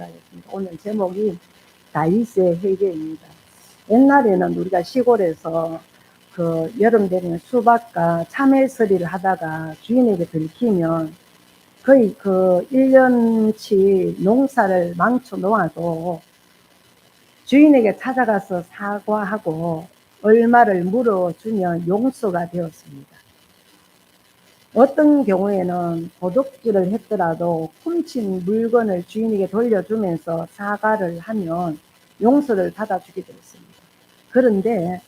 하겠습니다. 오늘 제목이 다윗의 회개입니다. 옛날에는 우리가 시골에서 여름 되면 수박과 참외서리를 하다가 주인에게 들키면 거의 1년치 농사를 망쳐 놓아도 주인에게 찾아가서 사과하고 얼마를 물어주면 용서가 되었습니다. 어떤 경우에는 도둑질을 했더라도 훔친 물건을 주인에게 돌려주면서 사과를 하면 용서를 받아주게 되었습니다. 그런데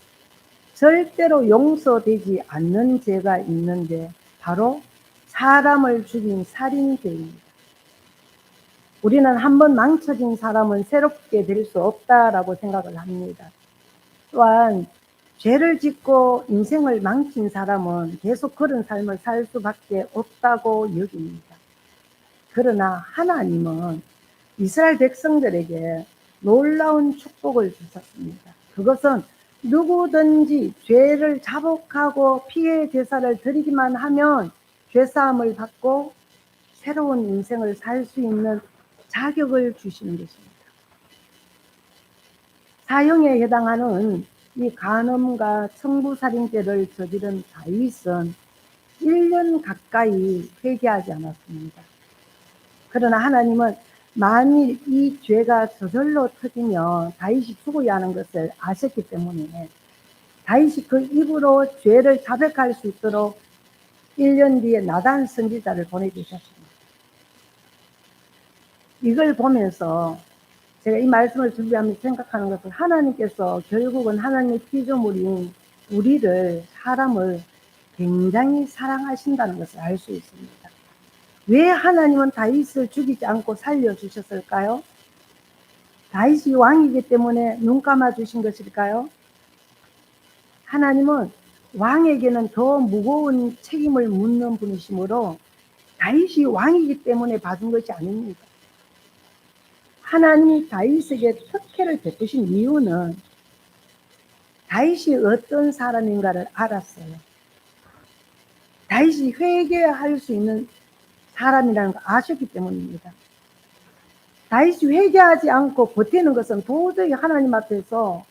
절대로 용서되지 않는 죄가 있는데 바로 사람을 죽인 살인죄입니다. 우리는 한번 망쳐진 사람은 새롭게 될 수 없다라고 생각을 합니다. 또한 죄를 짓고 인생을 망친 사람은 계속 그런 삶을 살 수밖에 없다고 여깁니다. 그러나 하나님은 이스라엘 백성들에게 놀라운 축복을 주셨습니다. 그것은 누구든지 죄를 자복하고 피해 제사를 드리기만 하면 죄사함을 받고 새로운 인생을 살 수 있는 자격을 주시는 것입니다. 사형에 해당하는 이 간음과 청부살인죄를 저지른 다윗은 1년 가까이 회개하지 않았습니다. 그러나 하나님은 만일 이 죄가 저절로 터지면 다윗이 죽어야 하는 것을 아셨기 때문에 다윗이 그 입으로 죄를 자백할 수 있도록 1년 뒤에 나단 선지자를 보내주셨습니다. 이걸 보면서 제가 이 말씀을 준비하면서 생각하는 것은 하나님께서 결국은 하나님의 피조물인 우리를, 사람을 굉장히 사랑하신다는 것을 알 수 있습니다. 왜 하나님은 다윗을 죽이지 않고 살려주셨을까요? 다윗이 왕이기 때문에 눈 감아주신 것일까요? 하나님은 왕에게는 더 무거운 책임을 묻는 분이시므로 다윗이 왕이기 때문에 받은 것이 아닙니다. 하나님이 다윗에게 특혜를 베푸신 이유는 다윗이 어떤 사람인가를 알았어요. 다윗이 회개할 수 있는 사람이라는 걸 아셨기 때문입니다. 다윗이 회개하지 않고 버티는 것은 도저히 하나님 앞에서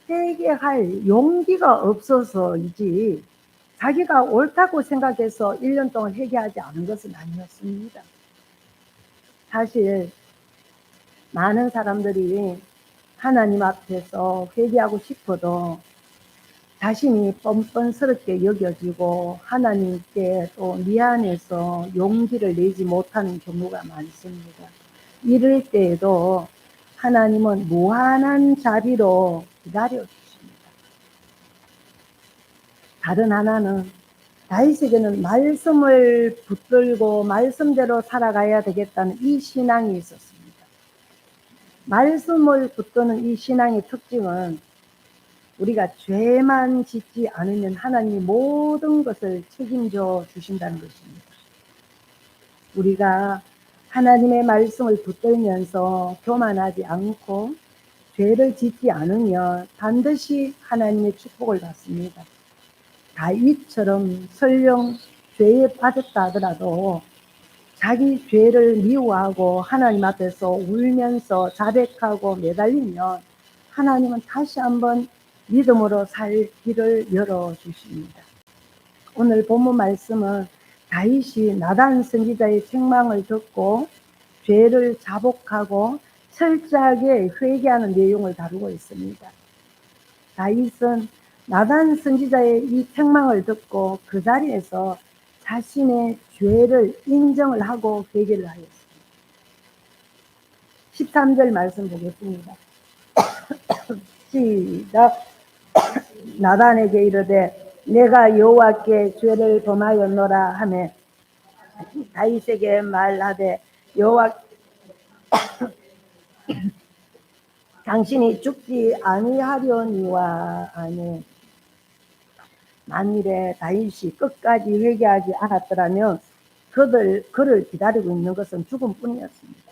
회개할 용기가 없어서이지 자기가 옳다고 생각해서 1년 동안 회개하지 않은 것은 아니었습니다. 사실 많은 사람들이 하나님 앞에서 회개하고 싶어도 자신이 뻔뻔스럽게 여겨지고 하나님께 또 미안해서 용기를 내지 못하는 경우가 많습니다. 이럴 때에도 하나님은 무한한 자비로 기다려 주십니다. 다른 하나는 다윗에게는 말씀을 붙들고 말씀대로 살아가야 되겠다는 이 신앙이 있었습니다. 말씀을 붙드는 이 신앙의 특징은 우리가 죄만 짓지 않으면 하나님이 모든 것을 책임져 주신다는 것입니다. 우리가 하나님의 말씀을 붙들면서 교만하지 않고 죄를 짓지 않으면 반드시 하나님의 축복을 받습니다. 다윗처럼 설령 죄에 빠졌다 하더라도 자기 죄를 미워하고 하나님 앞에서 울면서 자백하고 매달리면 하나님은 다시 한번 믿음으로 살 길을 열어주십니다. 오늘 본문 말씀은 다윗이 나단 선지자의 책망을 듣고 죄를 자복하고 철저하게 회개하는 내용을 다루고 있습니다. 다윗은 나단 선지자의 이 책망을 듣고 그 자리에서 자신의 죄를 인정을 하고 회개를 하였습니다. 13절 말씀 보겠습니다. 시작. 나단에게 이르되 내가 여호와께 죄를 범하였노라 하며 다윗에게 말하되 여호와 당신이 죽지 아니하려니와 하니 만일에 다윗이 끝까지 회개하지 않았더라면 그를 기다리고 있는 것은 죽음뿐이었습니다.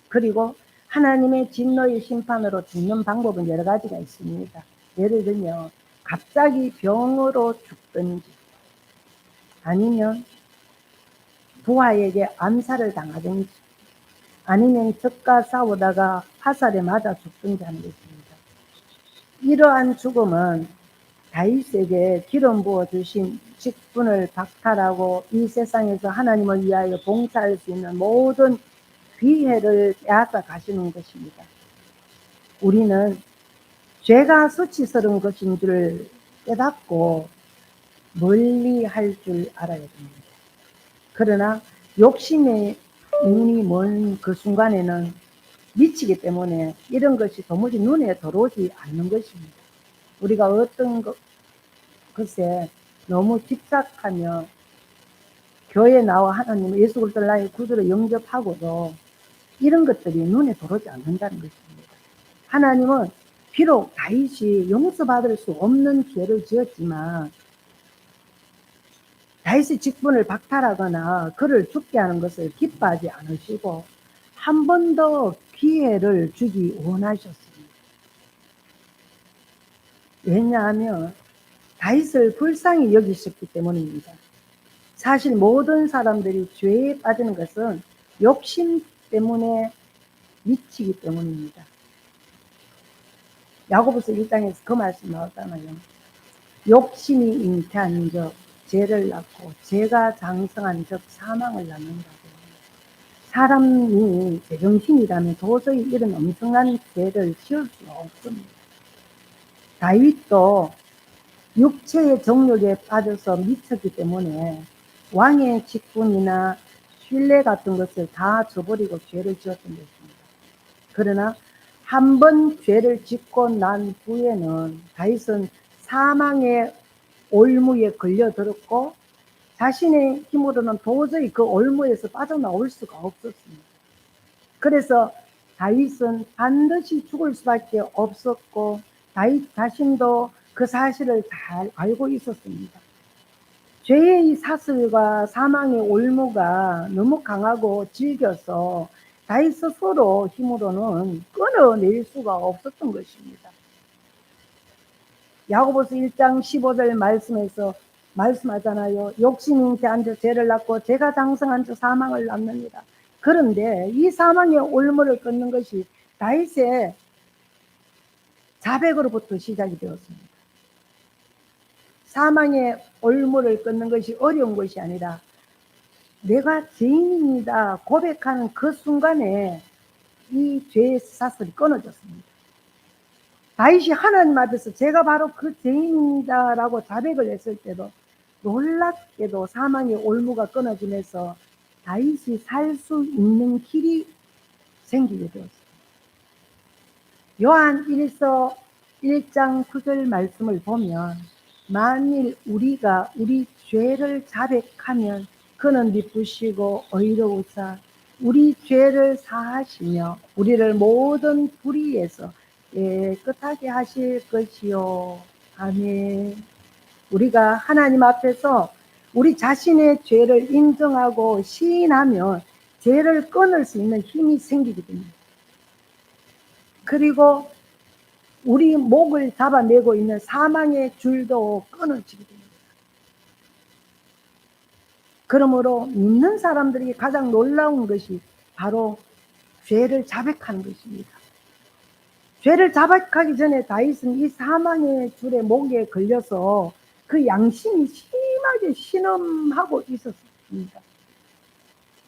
그리고 하나님의 진노의 심판으로 죽는 방법은 여러 가지가 있습니다. 예를 들면 갑자기 병으로 죽든지 아니면 부하에게 암살을 당하든지 아니면 적과 싸우다가 화살에 맞아 죽든지 하는 것입니다. 이러한 죽음은 다윗에게 기름 부어 주신 직분을 박탈하고 이 세상에서 하나님을 위하여 봉사할 수 있는 모든 기회를 빼앗아 가시는 것입니다. 우리는 죄가 수치스러운 것인 줄 깨닫고 멀리 할 줄 알아야 됩니다. 그러나 욕심의 눈이 먼 그 순간에는 미치기 때문에 이런 것이 도무지 눈에 들어오지 않는 것입니다. 우리가 어떤 것에 너무 집착하며 교회에 나와 하나님 예수 그리스도를 나의 구주로 영접하고도 이런 것들이 눈에 들어오지 않는다는 것입니다. 하나님은 비록 다윗이 용서받을 수 없는 죄를 지었지만 다윗의 직분을 박탈하거나 그를 죽게 하는 것을 기뻐하지 않으시고 한 번 더 기회를 주기 원하셨습니다. 왜냐하면 다윗을 불쌍히 여기셨기 때문입니다. 사실 모든 사람들이 죄에 빠지는 것은 욕심 때문에 미치기 때문입니다. 야고보서 1장에서 그 말씀 나오잖아요. 욕심이 잉태한 적 죄를 낳고 죄가 장성한 적 사망을 낳는다고. 사람이 제정신이라면 도저히 이런 엄청난 죄를 지을 수가 없습니다. 다윗도 육체의 정욕에 빠져서 미쳤기 때문에 왕의 직분이나 신뢰 같은 것을 다 저버리고 죄를 지었던 것입니다. 그러나 한 번 죄를 짓고 난 후에는 다윗은 사망의 올무에 걸려들었고 자신의 힘으로는 도저히 그 올무에서 빠져나올 수가 없었습니다. 그래서 다윗은 반드시 죽을 수밖에 없었고 다윗 자신도 그 사실을 잘 알고 있었습니다. 죄의 사슬과 사망의 올무가 너무 강하고 질겨서 다윗 스스로 힘으로는 끊어낼 수가 없었던 것입니다. 야고보서 1장 15절 말씀에서 말씀하잖아요. 욕심이 잉태한 자 죄를 낳고 죄가 장성한 자 사망을 낳느니라. 그런데 이 사망의 올무를 끊는 것이 다윗의 자백으로부터 시작이 되었습니다. 사망의 올무를 끊는 것이 어려운 것이 아니라 내가 죄인입니다 고백하는 그 순간에 이 죄의 사슬이 끊어졌습니다. 다윗이 하나님 앞에서 제가 바로 그 죄인입니다 라고 자백을 했을 때도 놀랍게도 사망의 올무가 끊어지면서 다윗이 살 수 있는 길이 생기게 되었습니다. 요한 1서 1장 9절 말씀을 보면 만일 우리가 우리 죄를 자백하면 그는 미쁘시고 의로우사 우리 죄를 사하시며 우리를 모든 불의에서 깨끗하게 하실 것이요. 아멘. 우리가 하나님 앞에서 우리 자신의 죄를 인정하고 시인하면 죄를 끊을 수 있는 힘이 생기게 됩니다. 그리고 우리 목을 잡아내고 있는 사망의 줄도 끊어지게 됩니다. 그러므로 믿는 사람들에게 가장 놀라운 것이 바로 죄를 자백하는 것입니다. 죄를 자백하기 전에 다윗은 이 사망의 줄에 목에 걸려서 그 양심이 심하게 신음하고 있었습니다.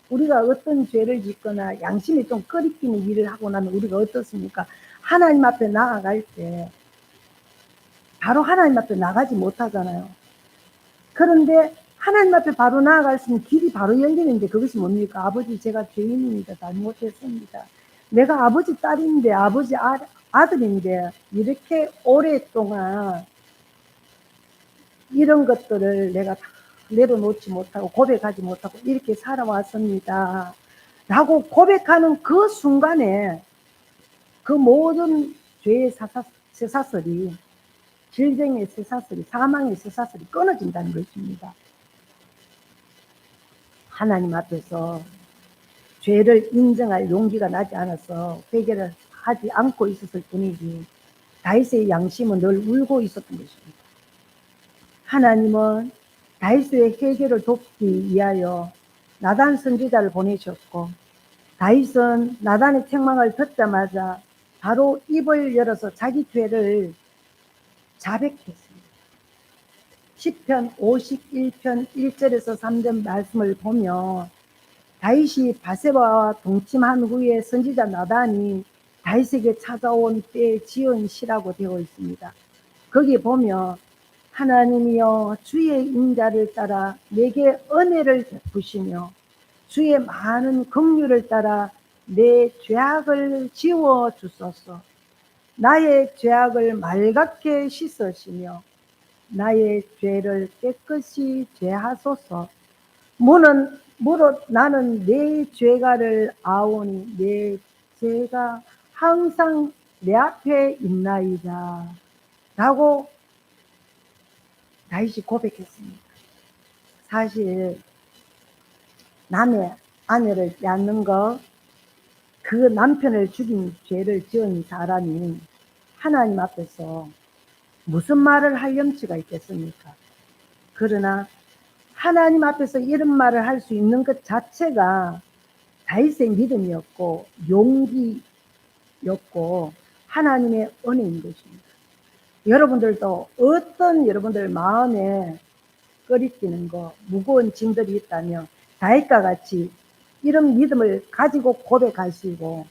우리가 어떤 죄를 짓거나 양심이 좀 꺼리끼는 일을 하고 나면 우리가 어떻습니까? 하나님 앞에 나아갈 때 바로 하나님 앞에 나가지 못하잖아요. 그런데 하나님 앞에 바로 나아갈 수 있는 길이 바로 열리는데 그것이 뭡니까? 아버지 제가 죄인입니다. 잘못했습니다. 내가 아버지 딸인데 아버지 아들인데 이렇게 오랫동안 이런 것들을 내가 다 내려놓지 못하고 고백하지 못하고 이렇게 살아왔습니다. 라고 고백하는 그 순간에 그 모든 죄의 쇠사슬이 질병의 쇠사슬이 사망의 쇠사슬이 끊어진다는 것입니다. 하나님 앞에서 죄를 인정할 용기가 나지 않아서 회개를 하지 않고 있었을 뿐이지 다윗의 양심은 늘 울고 있었던 것입니다. 하나님은 다윗의 회개를 돕기 위하여 나단 선지자를 보내셨고 다윗은 나단의 책망을 듣자마자 바로 입을 열어서 자기 죄를 자백했습니다. 시편 51편 1절에서 3절 말씀을 보면 다윗이 바세바와 동침한 후에 선지자 나단이 다윗에게 찾아온 때에 지은 시라고 되어 있습니다. 거기에 보면 하나님이여 주의 인자를 따라 내게 은혜를 베푸시며 주의 많은 긍휼을 따라 내 죄악을 지워 주소서. 나의 죄악을 맑게 씻으시며 나의 죄를 깨끗이 제하소서. 무릇 나는 내 죄가를 아오니 내 죄가 항상 내 앞에 있나이다 라고 다윗이 고백했습니다. 사실 남의 아내를 빼앗는 거, 그 남편을 죽인 죄를 지은 사람이 하나님 앞에서 무슨 말을 할 염치가 있겠습니까? 그러나 하나님 앞에서 이런 말을 할 수 있는 것 자체가 다윗의 믿음이었고 용기였고 하나님의 은혜인 것입니다. 여러분들도 어떤 여러분들 마음에 꺼리끼는 거, 무거운 짐들이 있다면 다윗과 같이 이런 믿음을 가지고 고백하시고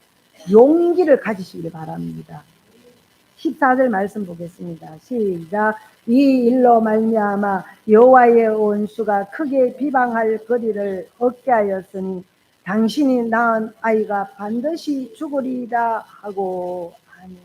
용기를 가지시길 바랍니다. 14절 말씀 보겠습니다. 시작. 이 일로 말미암아 여호와의 원수가 크게 비방할 거리를 얻게 하였으니 당신이 낳은 아이가 반드시 죽으리라 하고 하니.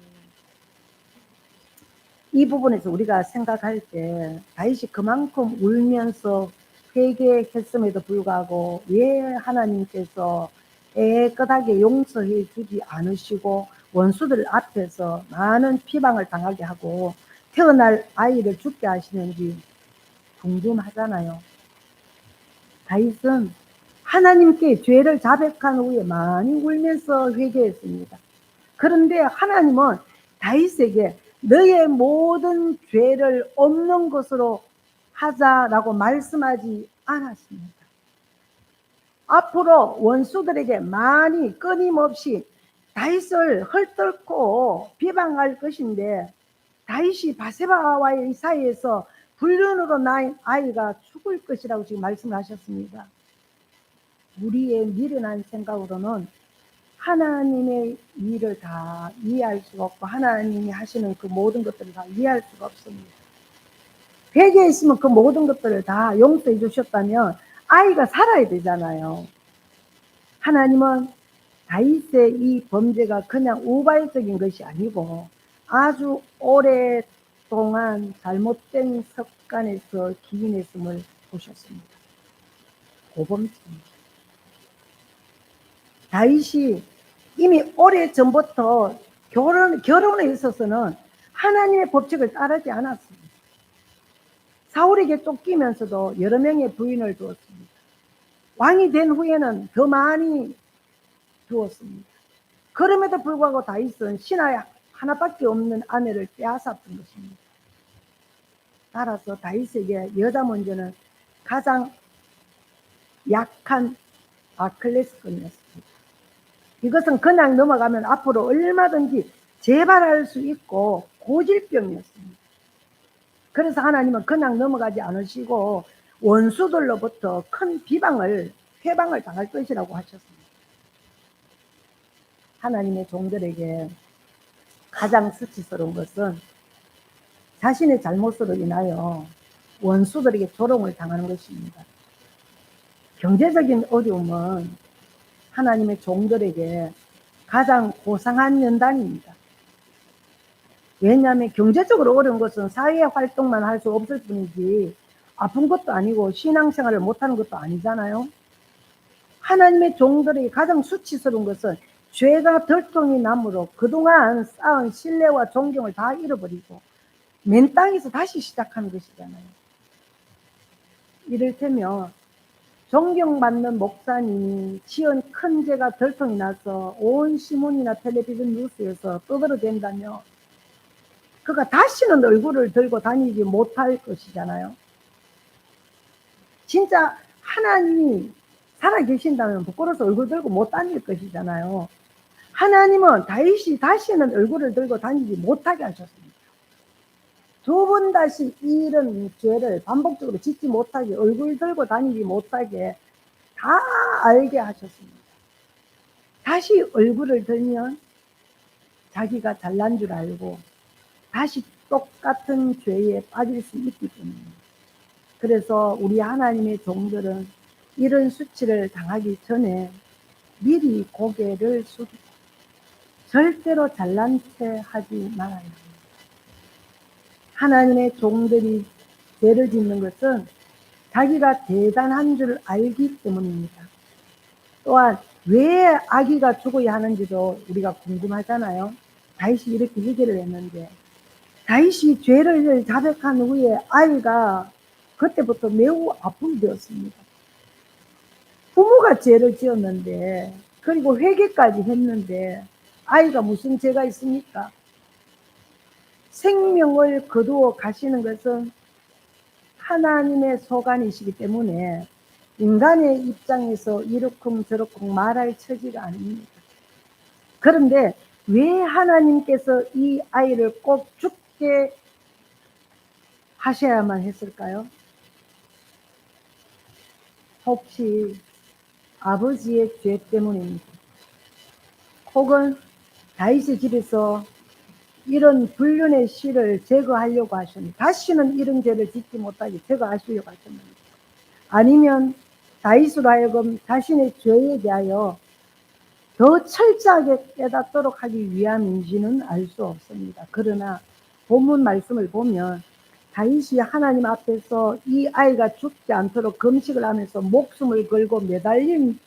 이 부분에서 우리가 생각할 때 다윗이 그만큼 울면서 회개했음에도 불구하고 왜 하나님께서 깨끗하게 용서해 주지 않으시고 원수들 앞에서 많은 비방을 당하게 하고 태어날 아이를 죽게 하시는지 궁금하잖아요. 다윗은 하나님께 죄를 자백한 후에 많이 울면서 회개했습니다. 그런데 하나님은 다윗에게 너의 모든 죄를 없는 것으로 하자라고 말씀하지 않았습니다. 앞으로 원수들에게 많이 끊임없이 다윗을 헐뜯고 비방할 것인데 다윗이 바세바와의 사이에서 불륜으로 낳은 아이가 죽을 것이라고 지금 말씀을 하셨습니다. 우리의 미련한 생각으로는 하나님의 일을 다 이해할 수가 없고 하나님이 하시는 그 모든 것들을 다 이해할 수가 없습니다. 회개했으면 그 모든 것들을 다 용서해 주셨다면 아이가 살아야 되잖아요. 하나님은 다윗의 이 범죄가 그냥 우발적인 것이 아니고 아주 오랫동안 잘못된 습관에서 기인했음을 보셨습니다. 고범입니다. 다윗이 이미 오래전부터 결혼에 있어서는 하나님의 법칙을 따르지 않았습니다. 사울에게 쫓기면서도 여러 명의 부인을 두었습니다. 왕이 된 후에는 더 많이 두었습니다. 그럼에도 불구하고 다윗은 신하에 하나밖에 없는 아내를 빼앗았던 것입니다. 따라서 다윗에게 여자 문제는 가장 약한 아킬레스건이었습니다. 이것은 그냥 넘어가면 앞으로 얼마든지 재발할 수 있고 고질병이었습니다. 그래서 하나님은 그냥 넘어가지 않으시고 원수들로부터 큰 회방을 당할 것이라고 하셨습니다. 하나님의 종들에게 가장 수치스러운 것은 자신의 잘못으로 인하여 원수들에게 조롱을 당하는 것입니다. 경제적인 어려움은 하나님의 종들에게 가장 고상한 연단입니다. 왜냐하면 경제적으로 어려운 것은 사회 활동만 할 수 없을 뿐이지 아픈 것도 아니고 신앙생활을 못하는 것도 아니잖아요. 하나님의 종들에게 가장 수치스러운 것은 죄가 덜통이 남으로 그동안 쌓은 신뢰와 존경을 다 잃어버리고 맨 땅에서 다시 시작하는 것이잖아요. 이를테면 존경받는 목사님이 지은 큰 죄가 덜통이 나서 온 신문이나 텔레비전 뉴스에서 떠들어댄다면 그가 다시는 얼굴을 들고 다니지 못할 것이잖아요. 진짜 하나님이 살아계신다면 부끄러워서 얼굴 들고 못 다닐 것이잖아요. 하나님은 다윗이 다시는 얼굴을 들고 다니지 못하게 하셨습니다. 두 번 다시 이런 죄를 반복적으로 짓지 못하게, 얼굴 들고 다니지 못하게 다 알게 하셨습니다. 다시 얼굴을 들면 자기가 잘난 줄 알고 다시 똑같은 죄에 빠질 수 있기 때문입니다. 그래서 우리 하나님의 종들은 이런 수치를 당하기 전에 미리 고개를 숙이고 절대로 잘난 체 하지 말아야 합니다. 하나님의 종들이 죄를 짓는 것은 자기가 대단한 줄 알기 때문입니다. 또한 왜 아기가 죽어야 하는지도 우리가 궁금하잖아요. 다윗이 이렇게 얘기를 했는데, 다윗이 죄를 자백한 후에 아이가 그때부터 매우 아픔이 되었습니다. 부모가 죄를 지었는데, 그리고 회개까지 했는데 아이가 무슨 죄가 있습니까? 생명을 거두어 가시는 것은 하나님의 소관이시기 때문에 인간의 입장에서 이러쿵 저러쿵 말할 처지가 아닙니다. 그런데 왜 하나님께서 이 아이를 꼭 죽게 하셔야만 했을까요? 혹시 아버지의 죄 때문입니다. 혹은 다윗의 집에서 이런 불륜의 씨를 제거하려고 하셨는데, 다시는 이런 죄를 짓지 못하게 제거하시려고 하셨는데, 아니면 다윗으로 하여금 자신의 죄에 대하여 더 철저하게 깨닫도록 하기 위함인지는 알 수 없습니다. 그러나 본문 말씀을 보면 다윗이 하나님 앞에서 이 아이가 죽지 않도록 금식을 하면서 목숨을 걸고 매달리는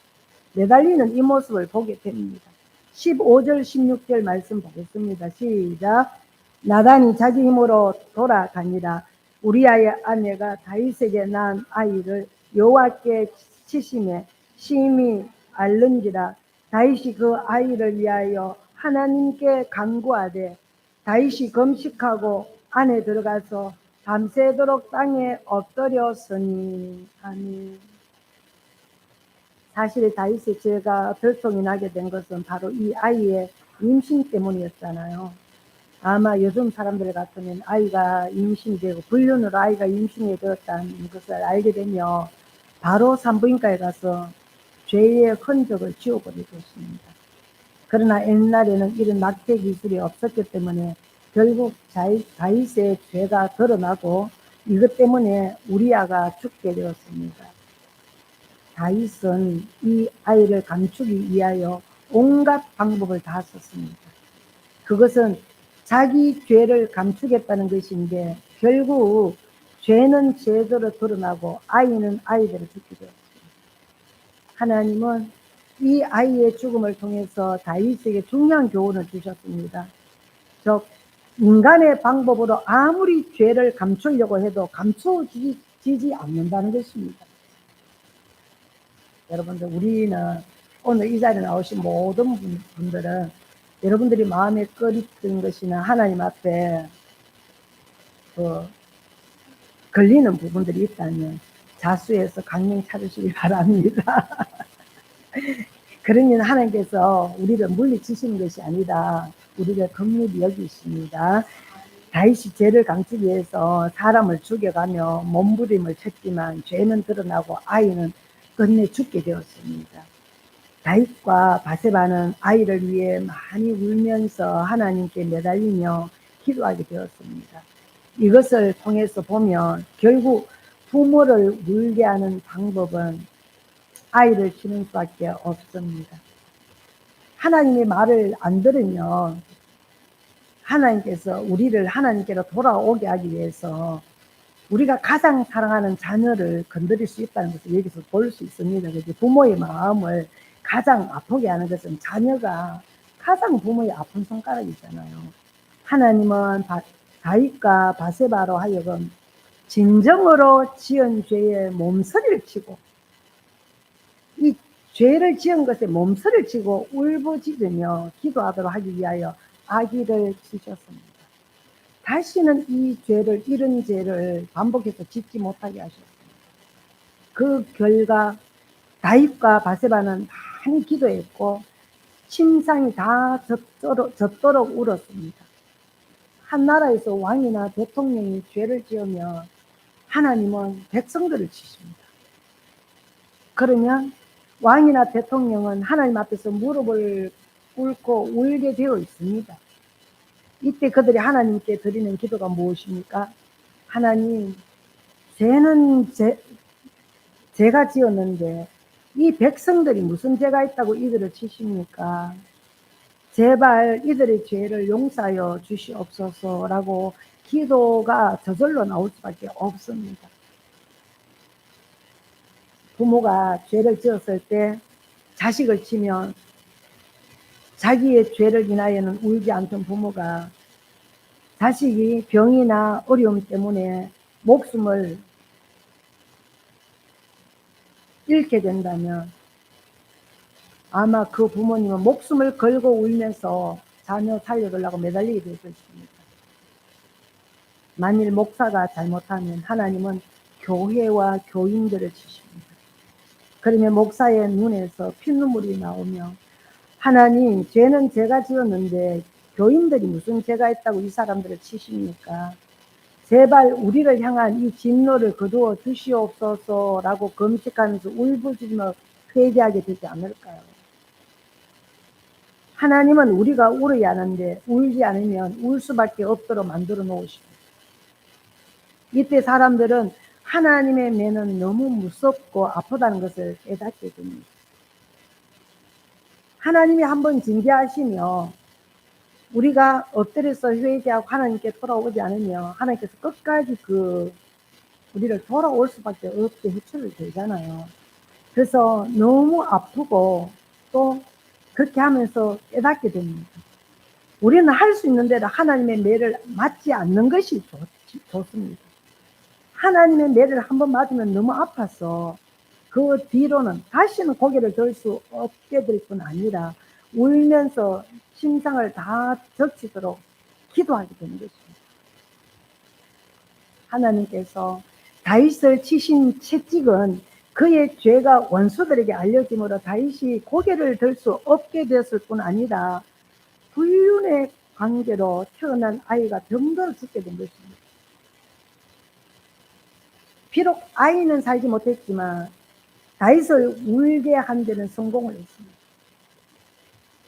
이 모습을 보게 됩니다. 15절 16절 말씀 보겠습니다. 시작. 나단이 자기 힘으로 돌아가니라. 우리아의 아내가 다윗에게 낳은 아이를 여호와께 치심에 심히 앓는지라. 다윗이 그 아이를 위하여 하나님께 간구하되 다윗이 금식하고 안에 들어가서 밤새도록 땅에 엎드렸으니. 아멘. 사실 다윗의 죄가 들통이 나게 된 것은 바로 이 아이의 임신 때문이었잖아요. 아마 요즘 사람들 같으면 아이가 임신되고 불륜으로 아이가 임신이 되었다는 것을 알게 되면 바로 산부인과에 가서 죄의 흔적을 지워버리고 있습니다. 그러나 옛날에는 이런 낙태 기술이 없었기 때문에 결국 다윗의 죄가 드러나고 이것 때문에 우리아가 죽게 되었습니다. 다윗은 이 아이를 감추기 위하여 온갖 방법을 다 썼습니다. 그것은 자기 죄를 감추겠다는 것인데 결국 죄는 죄대로 드러나고 아이는 아이대로 죽게 되었습니다. 하나님은 이 아이의 죽음을 통해서 다윗에게 중요한 교훈을 주셨습니다. 즉 인간의 방법으로 아무리 죄를 감추려고 해도 감춰지지 않는다는 것입니다. 여러분들, 우리는 오늘 이 자리에 나오신 모든 분들은 여러분들이 마음에 꺼리던 것이나 하나님 앞에 걸리는 부분들이 있다면 자수해서 강령 찾으시기 바랍니다. 그러니 하나님께서 우리를 물리치시는 것이 아니라 우리를 긍휼히 여기십니다. 다윗이 죄를 감추기 위해서 사람을 죽여가며 몸부림을 쳤지만 죄는 드러나고 아이는 끝내 죽게 되었습니다. 다윗과 바세바는 아이를 위해 많이 울면서 하나님께 매달리며 기도하게 되었습니다. 이것을 통해서 보면 결국 부모를 울게 하는 방법은 아이를 치는 수밖에 없습니다. 하나님의 말을 안 들으면 하나님께서 우리를 하나님께로 돌아오게 하기 위해서 우리가 가장 사랑하는 자녀를 건드릴 수 있다는 것을 여기서 볼 수 있습니다. 부모의 마음을 가장 아프게 하는 것은 자녀가 가장 부모의 아픈 손가락이잖아요. 하나님은 다윗과 바세바로 하여금 진정으로 지은 죄에 몸서리를 치고 이 죄를 지은 것에 몸서리를 치고 울부짖으며 기도하도록 하기 위하여 아기를 치셨습니다. 다시는 이런 죄를 반복해서 짓지 못하게 하셨습니다. 그 결과 다윗과 바세바는 많이 기도했고 침상이 다 젖도록 울었습니다. 한 나라에서 왕이나 대통령이 죄를 지으면 하나님은 백성들을 치십니다. 그러면 왕이나 대통령은 하나님 앞에서 무릎을 꿇고 울게 되어 있습니다. 이때 그들이 하나님께 드리는 기도가 무엇입니까? 하나님, 죄는 제가 지었는데 이 백성들이 무슨 죄가 있다고 이들을 치십니까? 제발 이들의 죄를 용서하여 주시옵소서라고 기도가 저절로 나올 수밖에 없습니다. 부모가 죄를 지었을 때 자식을 치면 자기의 죄를 인하여는 울지 않던 부모가 자식이 병이나 어려움 때문에 목숨을 잃게 된다면 아마 그 부모님은 목숨을 걸고 울면서 자녀 살려달라고 매달리게 될 것입니다. 만일 목사가 잘못하면 하나님은 교회와 교인들을 치십니다. 그러면 목사의 눈에서 피눈물이 나오며 하나님, 죄는 제가 지었는데 교인들이 무슨 죄가 있다고 이 사람들을 치십니까? 제발 우리를 향한 이 진노를 거두어 주시옵소서라고 금식하면서 울부짖으며 회개하게 되지 않을까요? 하나님은 우리가 울어야 하는데 울지 않으면 울 수밖에 없도록 만들어 놓으십니다. 이때 사람들은 하나님의 매는 너무 무섭고 아프다는 것을 깨닫게 됩니다. 하나님이 한번 징계하시며 우리가 엎드려서 회개하고 하나님께 돌아오지 않으면 하나님께서 끝까지 우리를 돌아올 수밖에 없게 해초를 들잖아요. 그래서 너무 아프고 또 그렇게 하면서 깨닫게 됩니다. 우리는 할 수 있는 대로 하나님의 매를 맞지 않는 것이 좋습니다. 하나님의 매를 한번 맞으면 너무 아파서 그 뒤로는 다시는 고개를 들 수 없게 될 뿐 아니라 울면서 심상을 다 적치도록 기도하게 되는 것입니다. 하나님께서 다윗을 치신 채찍은 그의 죄가 원수들에게 알려짐으로 다윗이 고개를 들 수 없게 되었을 뿐 아니라 불륜의 관계로 태어난 아이가 병들어 죽게 된 것입니다. 비록 아이는 살지 못했지만 다윗을 울게 한 데는 성공을 했습니다.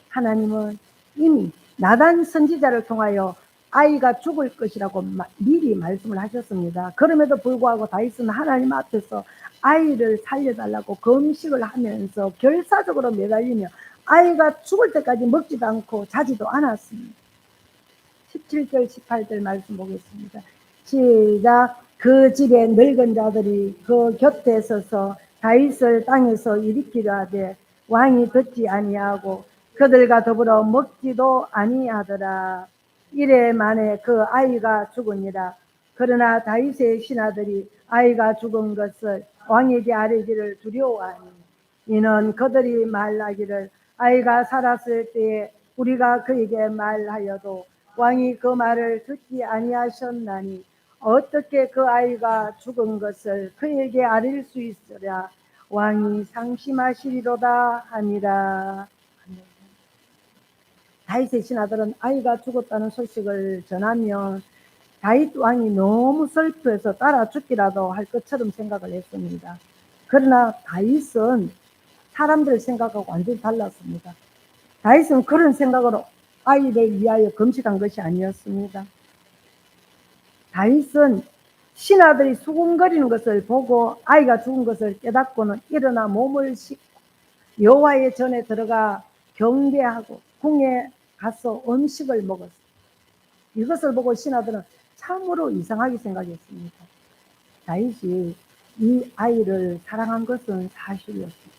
하나님은 이미 나단 선지자를 통하여 아이가 죽을 것이라고 미리 말씀을 하셨습니다. 그럼에도 불구하고 다윗은 하나님 앞에서 아이를 살려달라고 금식을 하면서 결사적으로 매달리며 아이가 죽을 때까지 먹지도 않고 자지도 않았습니다. 17절 18절 말씀 보겠습니다. 시작. 그 집에 늙은 자들이 그 곁에 서서 다윗을 땅에서 일으키려 하되 왕이 듣지 아니하고 그들과 더불어 먹지도 아니하더라. 이래 만에 그 아이가 죽으니라. 그러나 다윗의 신하들이 아이가 죽은 것을 왕에게 아뢰기를 두려워하니 이는 그들이 말하기를 아이가 살았을 때에 우리가 그에게 말하여도 왕이 그 말을 듣지 아니하셨나니 어떻게 그 아이가 죽은 것을 그에게 아릴 수 있으랴. 왕이 상심하시리로다 하니라. 다윗의 신하들은 아이가 죽었다는 소식을 전하면 다윗 왕이 너무 슬퍼해서 따라 죽기라도 할 것처럼 생각을 했습니다. 그러나 다윗은 사람들 생각하고 완전히 달랐습니다. 다윗은 그런 생각으로 아이를 위하여 금식한 것이 아니었습니다. 다윗은 신하들이 수군거리는 것을 보고 아이가 죽은 것을 깨닫고는 일어나 몸을 씻고 여호와의 전에 들어가 경배하고 궁에 가서 음식을 먹었습니다. 이것을 보고 신하들은 참으로 이상하게 생각했습니다. 다윗이 이 아이를 사랑한 것은 사실이었습니다.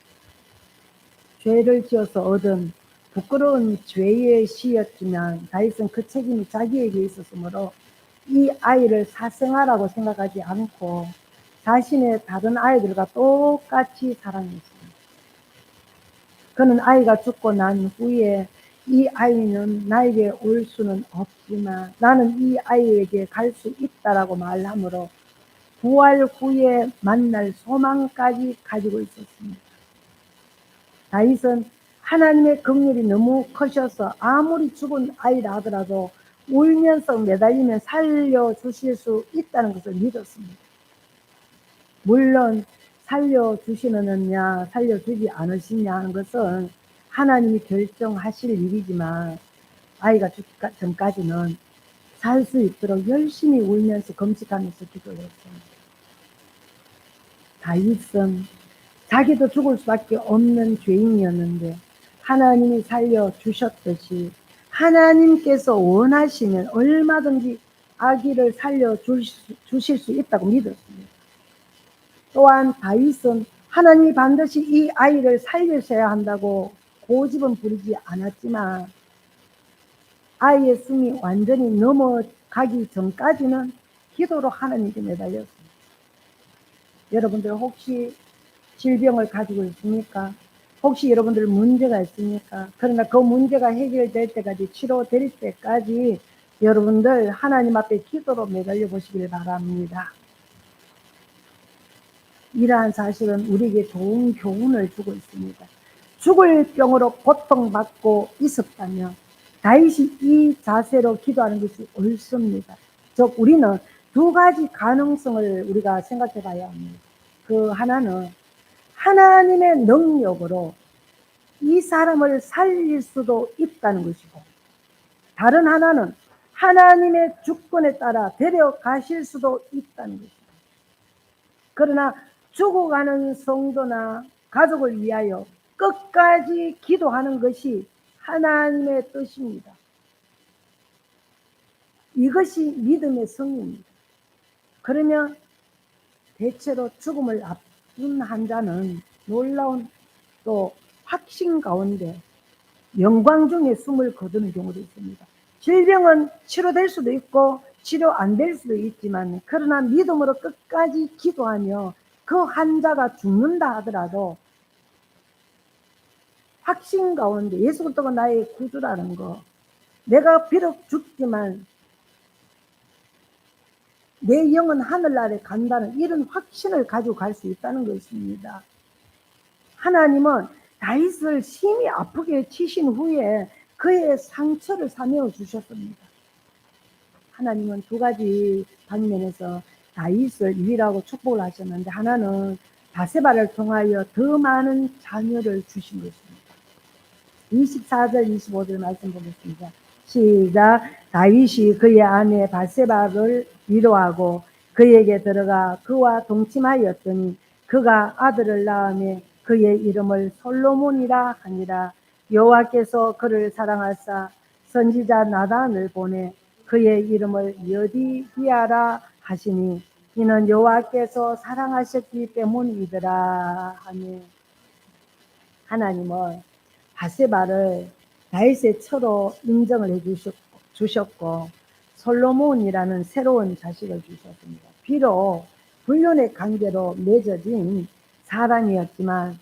죄를 지어서 얻은 부끄러운 죄의 시였지만 다윗은 그 책임이 자기에게 있었으므로 이 아이를 사생아라고 생각하지 않고 자신의 다른 아이들과 똑같이 사랑했습니다. 그는 아이가 죽고 난 후에 이 아이는 나에게 올 수는 없지만 나는 이 아이에게 갈 수 있다라고 말하므로 부활 후에 만날 소망까지 가지고 있었습니다. 다윗은 하나님의 긍휼이 너무 커셔서 아무리 죽은 아이라 하더라도 울면서 매달리면 살려주실 수 있다는 것을 믿었습니다. 물론 살려주시느냐 살려주지 않으시냐 하는 것은 하나님이 결정하실 일이지만 아이가 죽기 전까지는 살 수 있도록 열심히 울면서 금식하면서 기도를 했습니다. 다윗은 자기도 죽을 수밖에 없는 죄인이었는데 하나님이 살려주셨듯이 하나님께서 원하시면 얼마든지 아기를 살려주실 수 있다고 믿었습니다. 또한 다윗은 하나님이 반드시 이 아이를 살리셔야 한다고 고집은 부리지 않았지만 아이의 숨이 완전히 넘어가기 전까지는 기도로 하나님께 매달렸습니다. 여러분들 혹시 질병을 가지고 있습니까? 혹시 여러분들 문제가 있습니까? 그러나 그 문제가 해결될 때까지, 치료될 때까지 여러분들 하나님 앞에 기도로 매달려 보시길 바랍니다. 이러한 사실은 우리에게 좋은 교훈을 주고 있습니다. 죽을 병으로 고통받고 있었다면 다윗이 이 자세로 기도하는 것이 옳습니다. 즉 우리는 두 가지 가능성을 우리가 생각해 봐야 합니다. 그 하나는 하나님의 능력으로 이 사람을 살릴 수도 있다는 것이고, 다른 하나는 하나님의 주권에 따라 데려가실 수도 있다는 것입니다. 그러나 죽어가는 성도나 가족을 위하여 끝까지 기도하는 것이 하나님의 뜻입니다. 이것이 믿음의 성입니다. 그러면 대체로 죽음을 앞둔 환자는 놀라운 또 확신 가운데 영광 중에 숨을 거두는 경우도 있습니다. 질병은 치료될 수도 있고 치료 안 될 수도 있지만 그러나 믿음으로 끝까지 기도하며 그 환자가 죽는다 하더라도 확신 가운데 예수 그리스도가 나의 구주라는 거, 내가 비록 죽지만 내 영은 하늘나라에 간다는 이런 확신을 가지고 갈 수 있다는 것입니다. 하나님은 다윗을 심히 아프게 치신 후에 그의 상처를 사메어 주셨습니다. 하나님은 두 가지 방면에서 다윗을 유일하고 축복을 하셨는데, 하나는 바세바를 통하여 더 많은 자녀를 주신 것입니다. 24절 25절 말씀 보겠습니다. 시작. 다윗이 그의 아내 바세바를 위로하고 그에게 들어가 그와 동침하였더니 그가 아들을 낳으며 그의 이름을 솔로몬이라 하니라. 여호와께서 그를 사랑하사 선지자 나단을 보내 그의 이름을 여디디아라 하시니 이는 여호와께서 사랑하셨기 때문이더라 하니, 하나님은 바세바를 다윗의 처로 인정을 해 주셨고 솔로몬이라는 새로운 자식을 주셨습니다. 비록 불륜의 관계로 맺어진 사랑이었지만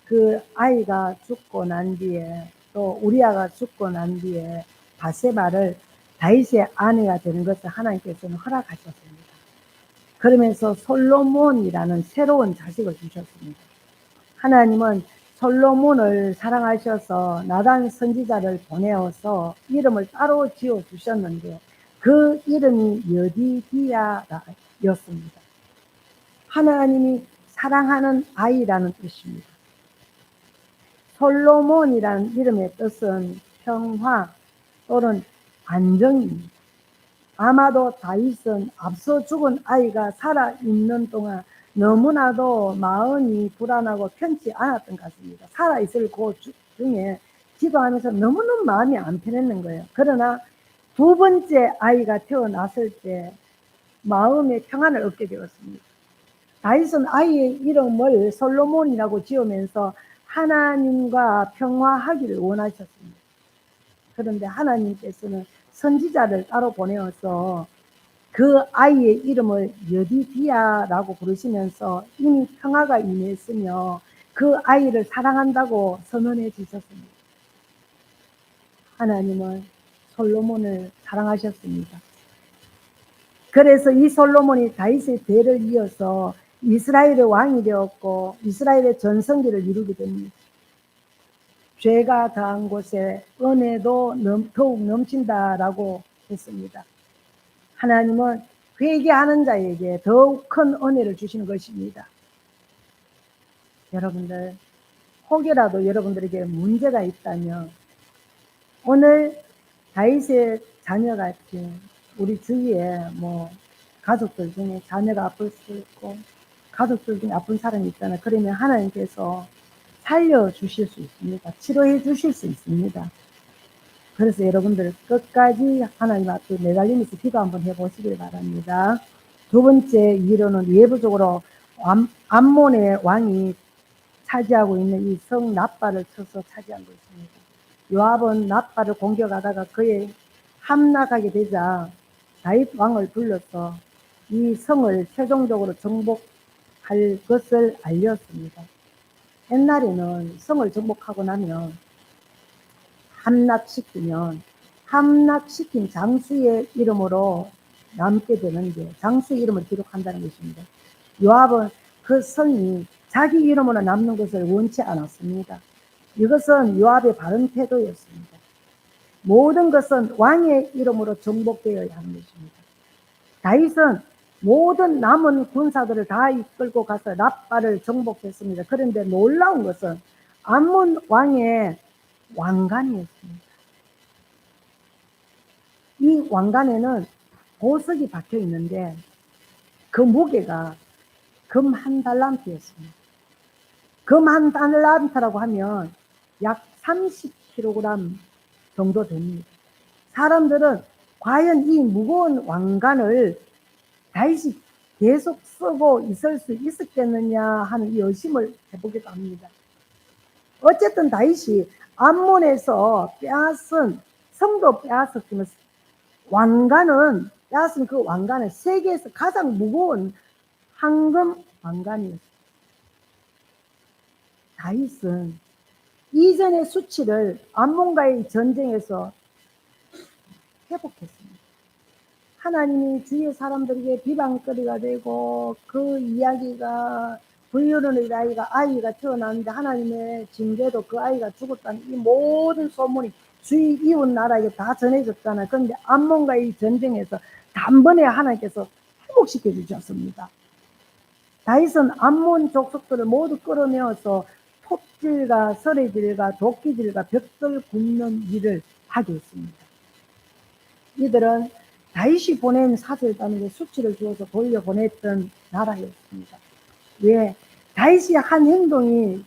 그 아이가 죽고 난 뒤에, 또 우리아가 죽고 난 뒤에 바세바를 다윗의 아내가 되는 것을 하나님께서는 허락하셨습니다. 그러면서 솔로몬이라는 새로운 자식을 주셨습니다. 하나님은 솔로몬을 사랑하셔서 나단 선지자를 보내어서 이름을 따로 지어 주셨는데 그 이름이 여디디아였습니다. 하나님이 사랑하는 아이라는 뜻입니다. 솔로몬이라는 이름의 뜻은 평화 또는 안정입니다. 아마도 다윗은 앞서 죽은 아이가 살아있는 동안 너무나도 마음이 불안하고 편치 않았던 것 같습니다. 살아있을 그 중에 기도하면서 너무너무 마음이 안 편했는 거예요. 그러나 두 번째 아이가 태어났을 때 마음의 평안을 얻게 되었습니다. 다윗은 아이의 이름을 솔로몬이라고 지으면서 하나님과 평화하기를 원하셨습니다. 그런데 하나님께서는 선지자를 따로 보내어서 그 아이의 이름을 여디디아라고 부르시면서 이미 평화가 임했으며 그 아이를 사랑한다고 선언해 주셨습니다. 하나님은 솔로몬을 사랑하셨습니다. 그래서 이 솔로몬이 다윗의 대를 이어서 이스라엘의 왕이 되었고 이스라엘의 전성기를 이루게 됩니다. 죄가 더한 곳에 은혜도 더욱 넘친다라고 했습니다. 하나님은 회개하는 자에게 더욱 큰 은혜를 주시는 것입니다. 여러분들, 혹여라도 여러분들에게 문제가 있다면 오늘 다윗의 자녀같이 우리 주위에 가족들 중에 자녀가 아플 수 있고 가족들 중에 아픈 사람이 있잖아요. 그러면 하나님께서 살려주실 수 있습니다. 치료해 주실 수 있습니다. 그래서 여러분들 끝까지 하나님 앞에 매달리면서 기도 한번 해보시길 바랍니다. 두 번째 이유로는 예부적으로 암몬의 왕이 차지하고 있는 이 성 납바를 쳐서 차지한 것입니다. 요압은 납바를 공격하다가 그에 함락하게 되자 다윗 왕을 불러서 이 성을 최종적으로 정복할 것을 알렸습니다. 옛날에는 성을 정복하고 나면 함락시킨 장수의 이름으로 남게 되는데 장수의 이름을 기록한다는 것입니다. 요압은 그 성이 자기 이름으로 남는 것을 원치 않았습니다. 이것은 요압의 바른 태도였습니다. 모든 것은 왕의 이름으로 정복되어야 하는 것입니다. 다윗은 모든 남은 군사들을 다 이끌고 가서 랍바를 정복했습니다. 그런데 놀라운 것은 암몬 왕의 왕관이었습니다. 이 왕관에는 보석이 박혀 있는데 그 무게가 금 1달란트였습니다. 금 1달란트라고 하면 약 30kg 정도 됩니다. 사람들은 과연 이 무거운 왕관을 다윗이 계속 쓰고 있을 수 있었겠느냐 하는 이 의심을 해보기도 합니다. 어쨌든 다윗이 암몬에서 빼앗은 성도 빼앗았지만 빼앗은 그 왕관은 세계에서 가장 무거운 황금 왕관이었습니다. 다윗은 이전의 수치를 암몬과의 전쟁에서 회복했습니다. 하나님이 주위의 사람들에게 비방거리가 되고 그 이야기가 불륜의 아이가 태어났는데 하나님의 징계도 그 아이가 죽었다는 이 모든 소문이 주위 이웃 나라에 다 전해졌잖아요. 그런데 암몬과의 전쟁에서 단번에 하나님께서 회복시켜 주셨습니다. 다윗은 암몬 족속들을 모두 끌어내어서 톱질과 서래질과 도끼질과 벽돌 굽는 일을 하게 했습니다. 이들은 다윗이 보낸 사절단에게 수치를 주어서 돌려보냈던 나라였습니다. 왜? 다윗이 한 행동이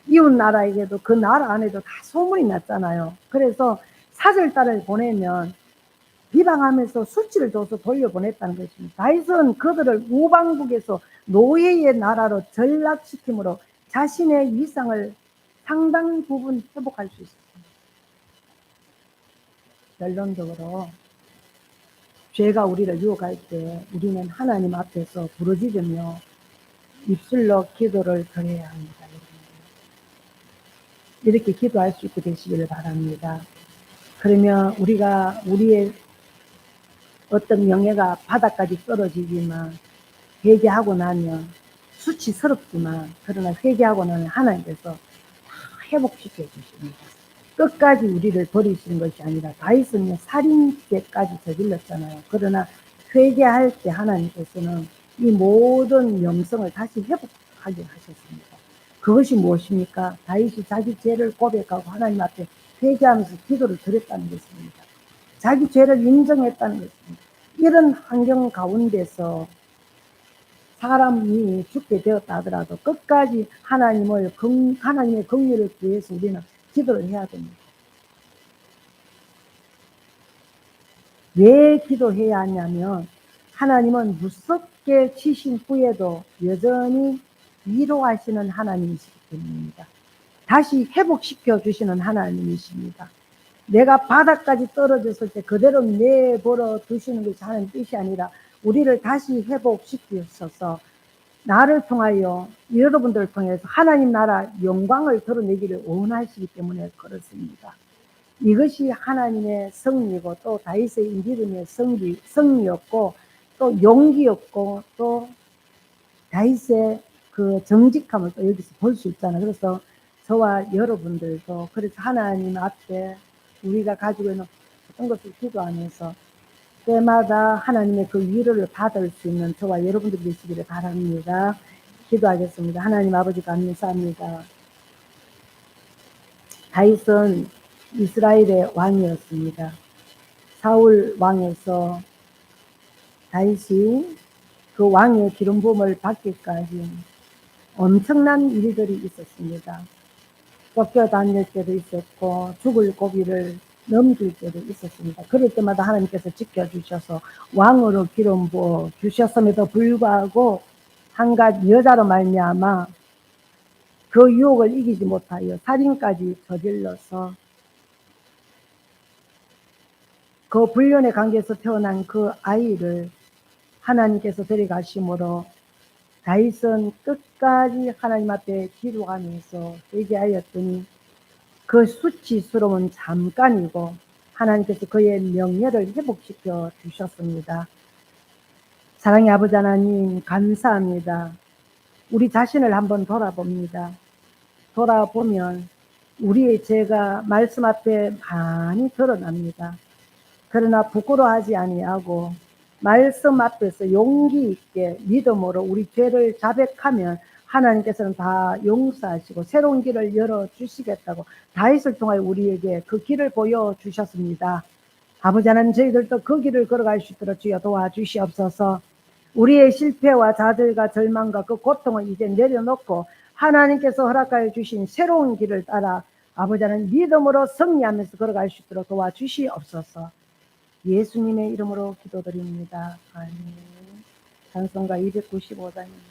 이웃 나라에게도 그 나라 안에도 다 소문이 났잖아요. 그래서 사절단을 보내면 비방하면서 수치를 줘서 돌려보냈다는 것입니다. 다윗은 그들을 우방국에서 노예의 나라로 전락시킴으로 자신의 위상을 상당 부분 회복할 수 있었습니다. 결론적으로 죄가 우리를 유혹할 때 우리는 하나님 앞에서 부르짖으며 입술로 기도를 드려야 합니다. 이렇게 기도할 수 있게 되시기를 바랍니다. 그러면 우리의 어떤 명예가 바닥까지 떨어지지만 회개하고 나면 수치스럽지만 그러나 회개하고 나면 하나님께서 다 회복시켜 주십니다. 끝까지 우리를 버리시는 것이 아니라 다윗은 살인죄까지 저질렀잖아요. 그러나 회개할 때 하나님께서는 이 모든 영성을 다시 회복하게 하셨습니다. 그것이 무엇입니까? 다윗이 자기 죄를 고백하고 하나님 앞에 회개하면서 기도를 드렸다는 것입니다. 자기 죄를 인정했다는 것입니다. 이런 환경 가운데서 사람이 죽게 되었다 하더라도 끝까지 하나님의 긍휼을 구해서 우리는 기도를 해야 됩니다. 왜 기도해야 하냐면 하나님은 무섭게 치신 후에도 여전히 위로하시는 하나님이시기 때문입니다. 다시 회복시켜 주시는 하나님이십니다. 내가 바닥까지 떨어졌을 때 그대로 내버려 두시는 것이 하나님의 뜻이 아니라 우리를 다시 회복시키셔서 나를 통하여 여러분들을 통해서 하나님 나라 영광을 드러내기를 원하시기 때문에 그렇습니다. 이것이 하나님의 승리고 또 다윗의 믿음의 승리였고 또 용기였고 또 다윗의 그 정직함을 또 여기서 볼 수 있잖아요. 그래서 저와 여러분들도 그래서 하나님 앞에 우리가 가지고 있는 어떤 것을 기도하면서 때마다 하나님의 그 위로를 받을 수 있는 저와 여러분들이 되시기를 바랍니다. 기도하겠습니다. 하나님 아버지 감사합니다. 다윗은 이스라엘의 왕이었습니다. 사울 왕에서 다윗이 그 왕의 기름 부음을 받기까지 엄청난 일들이 있었습니다. 쫓겨다닐 때도 있었고 죽을 고비를 넘길 때도 있었습니다. 그럴 때마다 하나님께서 지켜주셔서 왕으로 기름 부어 주셨음에도 불구하고 한갓 여자로 말미암아 그 유혹을 이기지 못하여 살인까지 저질러서 그 불륜의 관계에서 태어난 그 아이를 하나님께서 데려가심으로 다윗은 끝까지 하나님 앞에 기도하면서 회개하였더니 그 수치스러운 잠깐이고 하나님께서 그의 명예를 회복시켜 주셨습니다. 사랑의 아버지 하나님 감사합니다. 우리 자신을 한번 돌아봅니다. 돌아보면 우리의 죄가 말씀 앞에 많이 드러납니다. 그러나 부끄러워하지 아니하고 말씀 앞에서 용기 있게 믿음으로 우리 죄를 자백하면 하나님께서는 다 용서하시고 새로운 길을 열어주시겠다고 다윗을 통하여 우리에게 그 길을 보여주셨습니다. 아버지 하나님 저희들도 그 길을 걸어갈 수 있도록 주여 도와주시옵소서. 우리의 실패와 좌절과 절망과 그 고통을 이제 내려놓고 하나님께서 허락하여 주신 새로운 길을 따라 아버지 하나님 믿음으로 승리하면서 걸어갈 수 있도록 도와주시옵소서. 예수님의 이름으로 기도드립니다. 아멘. 찬송가 295장입니다.